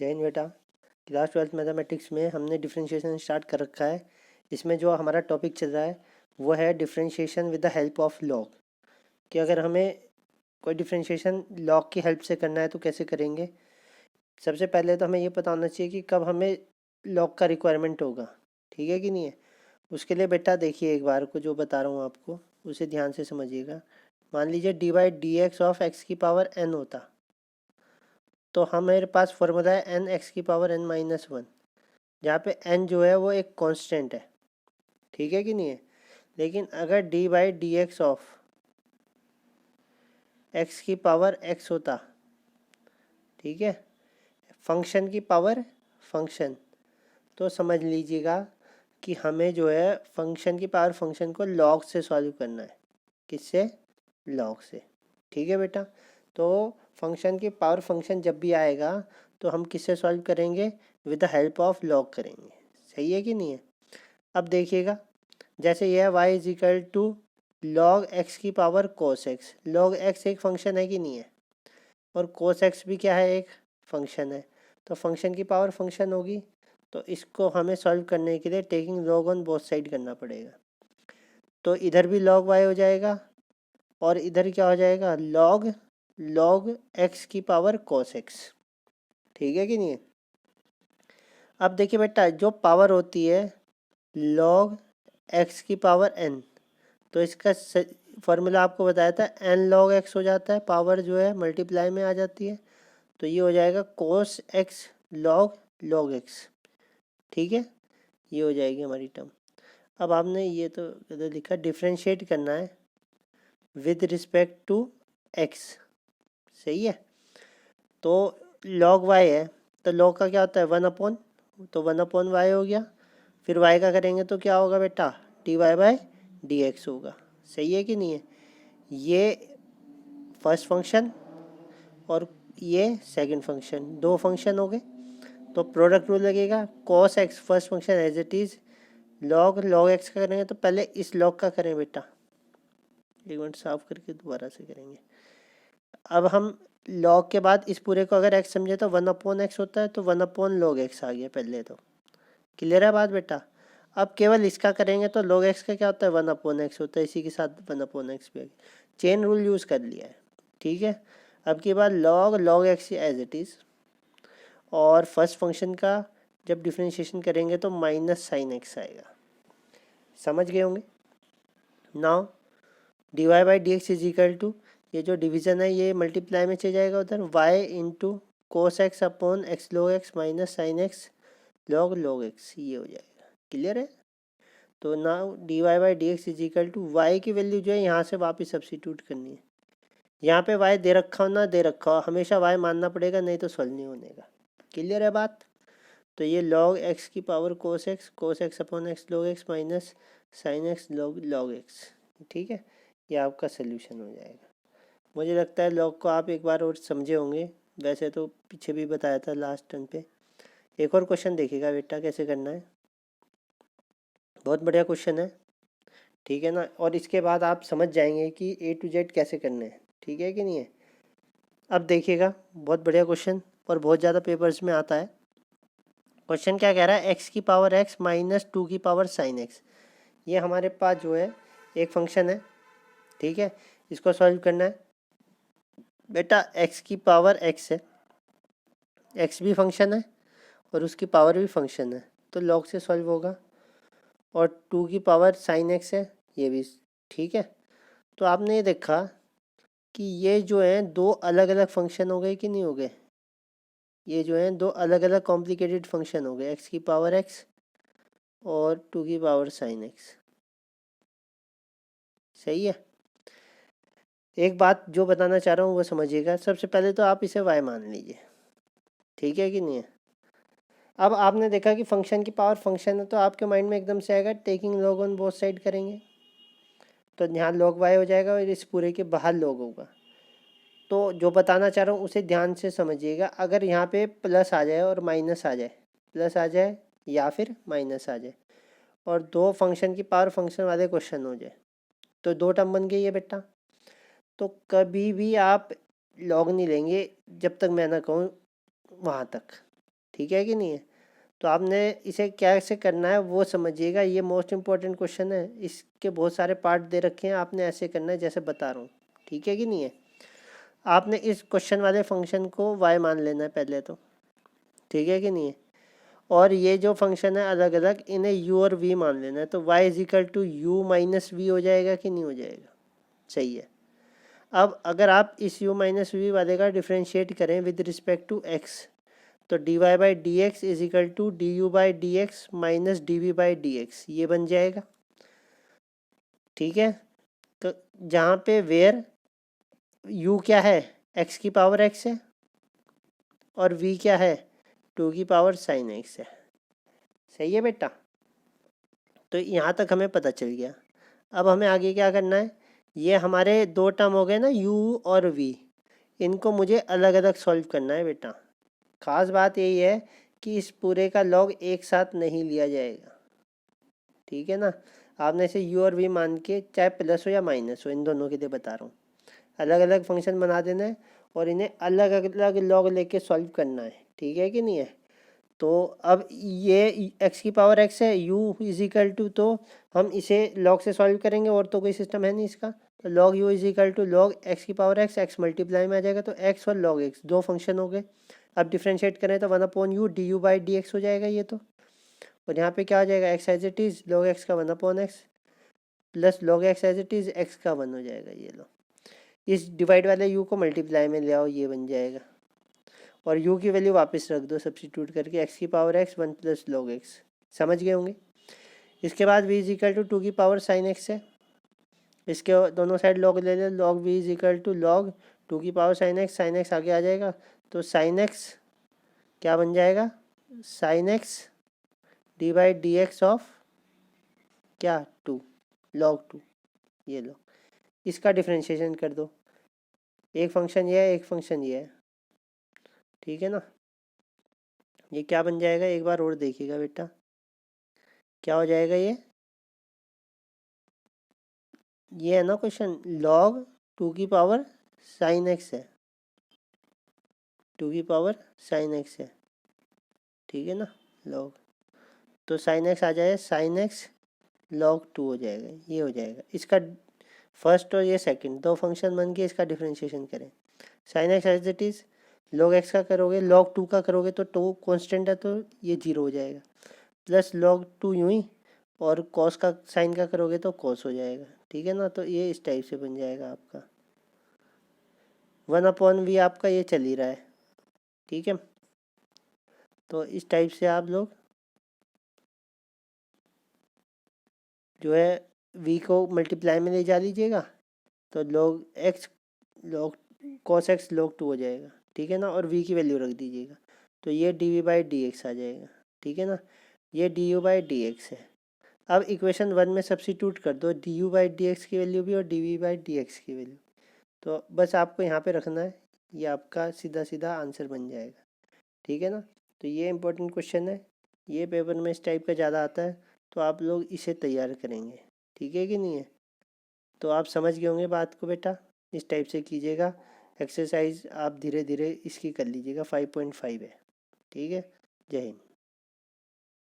जय हिंद बेटा। Class 12 mathematics में हमने डिफरेंशिएशन स्टार्ट कर रखा है। इसमें जो हमारा टॉपिक चल रहा है वो है differentiation with the help of log. कि अगर हमें कोई डिफरेंशिएशन लॉग की हेल्प से करना है तो कैसे करेंगे। सबसे पहले तो हमें ये पता होना चाहिए कि कब हमें लॉग का रिक्वायरमेंट होगा, ठीक है कि नहीं है। उसके लिए बेटा देखिए, एक बार को जो बता रहा हूँ आपको उसे ध्यान से समझिएगा। मान लीजिए D by d x of x की पावर एन होता, तो हमारे पास फॉर्मूला है एन एक्स की पावर एन माइनस वन, जहाँ पे एन जो है वो एक कांस्टेंट है, ठीक है कि नहीं है। लेकिन अगर D by d x of x की पावर एक्स होता, ठीक है, फंक्शन की पावर फंक्शन, तो समझ लीजिएगा कि हमें जो है फंक्शन की पावर फंक्शन को लॉग से सॉल्व करना है। किससे? लॉग से, ठीक है बेटा। तो फंक्शन की पावर फंक्शन जब भी आएगा तो हम किससे सॉल्व करेंगे? With the help of log करेंगे। सही है कि नहीं है। अब देखिएगा, जैसे यह y is equal to log x की power cos x. Log x एक फंक्शन है कि नहीं है, और कोस एक्स भी क्या है, एक फंक्शन है। तो फंक्शन की पावर फंक्शन होगी, तो इसको हमें सॉल्व करने के लिए taking log on both side करना पड़ेगा। तो इधर भी लॉग y हो जाएगा और इधर क्या हो जाएगा, लॉग लॉग एक्स की पावर कोस एक्स, ठीक है कि नहीं है। अब देखिए बेटा, जो पावर होती है लॉग एक्स की पावर एन, तो इसका फॉर्मूला आपको बताया था, एन लॉग एक्स हो जाता है, पावर जो है मल्टीप्लाई में आ जाती है, तो ये हो जाएगा कोस एक्स लॉग लॉग एक्स, ठीक है। ये हो जाएगी हमारी टर्म। अब आपने ये तो लिखा डिफ्रेंशिएट करना है विद रिस्पेक्ट टू एक्स, सही है। तो लॉग वाई है, तो लॉग का क्या होता है, 1/, तो 1/y हो गया। फिर y का करेंगे तो क्या होगा बेटा, d y by d x होगा। सही है कि नहीं है। ये फर्स्ट फंक्शन और ये सेकंड फंक्शन, दो फंक्शन हो गए। तो प्रोडक्ट रूल लगेगा, cos x first function as it is, log log x का करेंगे तो पहले इस लॉग का करें बेटा, एक मिनट साफ करके दोबारा से करेंगे। अब हम लॉग के बाद इस पूरे को अगर एक्स समझे तो 1/x होता है, तो 1/ log x आ गया पहले। तो क्लियर है बात बेटा। अब केवल इसका करेंगे तो log x का क्या होता है, 1/x होता है, इसी के साथ 1/x भी आ गया। चेन रूल यूज़ कर लिया है, ठीक है। अब की बात log x as it is, और फर्स्ट फंक्शन का जब डिफ्रेंशिएशन करेंगे तो माइनस साइन एक्स आएगा। समझ गए होंगे। Now d y by d x is equal to, ये जो डिवीज़न है ये मल्टीप्लाई में चले जाएगा उधर, y into cos x upon x log x minus sine x log log x, ये हो जाएगा। क्लियर है। तो now d y by d x is equal to, y की वैल्यू जो है यहाँ से वापस सब्सिट्यूट करनी है। यहाँ पे y दे रखा हो ना दे रखा हो, हमेशा y मानना पड़ेगा, नहीं तो सॉल्व नहीं होने का। क्लियर है बात। तो ये लॉग एक्स की power cos x upon x log x minus sine x log log x, ठीक है। ये आपका सोल्यूशन हो जाएगा। मुझे लगता है लॉग को आप एक बार और समझे होंगे, वैसे तो पीछे भी बताया था लास्ट टर्न पे। एक और क्वेश्चन देखिएगा बेटा कैसे करना है, बहुत बढ़िया क्वेश्चन है, ठीक है ना। और इसके बाद आप समझ जाएंगे कि ए टू जेड कैसे करने हैं, ठीक है कि नहीं है। अब देखिएगा, बहुत बढ़िया क्वेश्चन और बहुत ज़्यादा पेपर्स में आता है। क्वेश्चन क्या कह रहा है, एक्स की पावर एक्स माइनस 2 की पावर साइन एक्स। ये हमारे पास जो है एक फंक्शन है, ठीक है। इसको सॉल्व करना है बेटा। एक्स की पावर एक्स है, एक्स भी फंक्शन है और उसकी पावर भी फंक्शन है, तो लॉग से सॉल्व होगा। और 2 की पावर साइन एक्स है, ये भी ठीक है। तो आपने ये देखा कि ये जो है दो अलग अलग फंक्शन हो गए कि नहीं हो गए। ये जो है दो अलग अलग कॉम्प्लिकेटेड फंक्शन हो गए, एक्स की पावर एक्स और 2 की पावर साइन एक्स। सही है। एक बात जो बताना चाह रहा हूँ वो समझिएगा। सबसे पहले तो आप इसे y मान लीजिए, ठीक है कि नहीं है। अब आपने देखा कि फंक्शन की पावर फंक्शन है, तो आपके माइंड में एकदम से आएगा taking log on both side करेंगे, तो यहाँ log y हो जाएगा और इस पूरे के बाहर log होगा। तो जो बताना चाह रहा हूँ उसे ध्यान से समझिएगा। अगर यहाँ पे प्लस आ जाए और माइनस आ जाए, प्लस आ जाए या फिर माइनस आ जाए, और दो फंक्शन की पावर फंक्शन वाले क्वेश्चन हो जाए, तो दो टर्म बन गई है बेटा। तो कभी भी आप लॉग नहीं लेंगे जब तक मैं ना कहूँ वहाँ तक, ठीक है कि नहीं है। तो आपने इसे कैसे करना है वो समझिएगा, ये मोस्ट इम्पॉर्टेंट क्वेश्चन है, इसके बहुत सारे पार्ट दे रखे हैं, आपने ऐसे करना है जैसे बता रहा हूँ, ठीक है कि नहीं है। आपने इस क्वेश्चन वाले फंक्शन को y मान लेना है पहले तो, ठीक है कि नहीं है। और ये जो फंक्शन है अलग अलग, इन्हें u और v मान लेना है। तो y is equal to u minus v हो जाएगा कि नहीं हो जाएगा, सही है। अब अगर आप इस u माइनस वी वाले का डिफ्रेंशिएट करें विद रिस्पेक्ट टू x, तो dy by d x is equal to d u by d x minus d v by d x, ये बन जाएगा, ठीक है। तो जहाँ पे वेयर u क्या है, x की पावर x है, और v क्या है, 2 की पावर साइन x है, सही है बेटा। तो यहाँ तक हमें पता चल गया। अब हमें आगे क्या करना है, ये हमारे दो टर्म हो गए ना u और v, इनको मुझे अलग अलग सॉल्व करना है बेटा। खास बात यही है कि इस पूरे का लॉग एक साथ नहीं लिया जाएगा, ठीक है ना। आपने इसे u और v मान के, चाहे प्लस हो या माइनस हो, इन दोनों के लिए बता रहा हूँ, अलग अलग फंक्शन बना देना है और इन्हें अलग अलग लॉग लेके सॉल्व करना है, ठीक है कि नहीं है। तो अब ये x की पावर x है, u इज इक्वल टू, तो हम इसे लॉग से सॉल्व करेंगे और तो कोई सिस्टम है नहीं इसका। तो log u is equal to log x की पावर x मल्टीप्लाई में आ जाएगा, तो x और लॉग x दो फंक्शन हो गए। अब डिफ्रेंशिएट करें तो 1/u D u by d x हो जाएगा ये तो। और यहाँ पे क्या हो जाएगा, x as it is log x का 1/x plus log x as it is x का 1 हो जाएगा, ये लो। इस डिवाइड वाले u को मल्टीप्लाई में ले आओ, ये बन जाएगा। और u की वैल्यू वापस रख दो सब्स्टिट्यूट करके, x की power x 1 plus log x, समझ गए होंगे। इसके बाद v इज इक्वल टू 2 की पावर साइन x है, इसके दोनों साइड लॉग ले ले, log v is equal to log 2 की पावर साइन x आगे आ जाएगा। तो साइन x क्या बन जाएगा, sine x d by d x of क्या 2 लॉग 2, ये लो। इसका डिफ्रेंशिएशन कर दो, एक फंक्शन ये है एक फंक्शन ये है, ठीक है ना। ये क्या बन जाएगा, एक बार और देखिएगा बेटा, क्या हो जाएगा ये है ना क्वेश्चन, लॉग 2 की पावर साइन x है, 2 की पावर साइन x है, ठीक है ना, लॉग। तो साइन x आ जाए, साइन x लॉग 2 हो जाएगा, ये हो जाएगा। इसका फर्स्ट और ये सेकंड दो फंक्शन बन के इसका डिफ्रेंशिएशन करें। Sine x as it is log x का करोगे, लॉग 2 का करोगे तो 2 कांस्टेंट है तो ये 0 हो जाएगा, प्लस लॉग 2 यूँ ही, और कॉस का साइन का करोगे तो कॉस हो जाएगा, ठीक है ना। तो ये इस टाइप से बन जाएगा आपका 1/v, आपका ये चल ही रहा है, ठीक है। तो इस टाइप से आप लोग जो है v को मल्टीप्लाई में ले जा लीजिएगा, तो log x log cos x log 2 हो जाएगा, ठीक है ना। और v की वैल्यू रख दीजिएगा, तो ये d v by d x आ जाएगा, ठीक है ना। ये d u by d x है। अब इक्वेशन 1 में सब्स्टिट्यूट कर दो d u by d x की वैल्यू भी और d v by d x की वैल्यू, तो बस आपको यहाँ पे रखना है, ये आपका सीधा सीधा आंसर बन जाएगा, ठीक है ना। तो ये इंपॉर्टेंट क्वेश्चन है, ये पेपर में इस टाइप का ज़्यादा आता है, तो आप लोग इसे तैयार करेंगे, ठीक है कि नहीं है। तो आप समझ गए होंगे बात को बेटा, इस टाइप से कीजिएगा। एक्सरसाइज आप धीरे धीरे इसकी कर लीजिएगा, 5.5 है, ठीक है। जय हिंद।